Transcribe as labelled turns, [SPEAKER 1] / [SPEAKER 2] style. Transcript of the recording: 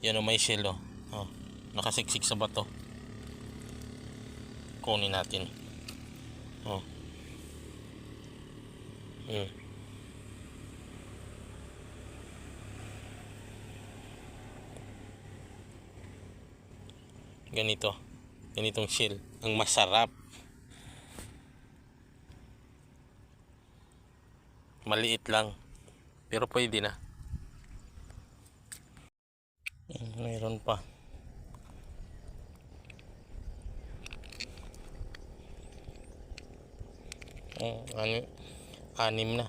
[SPEAKER 1] Yan o, may shell o. Oh, nakasiksik sa bato. Kunin natin. Oh. Ganitong shell ang masarap. Maliit lang pero pwede na. Mayroon pa. Anim na.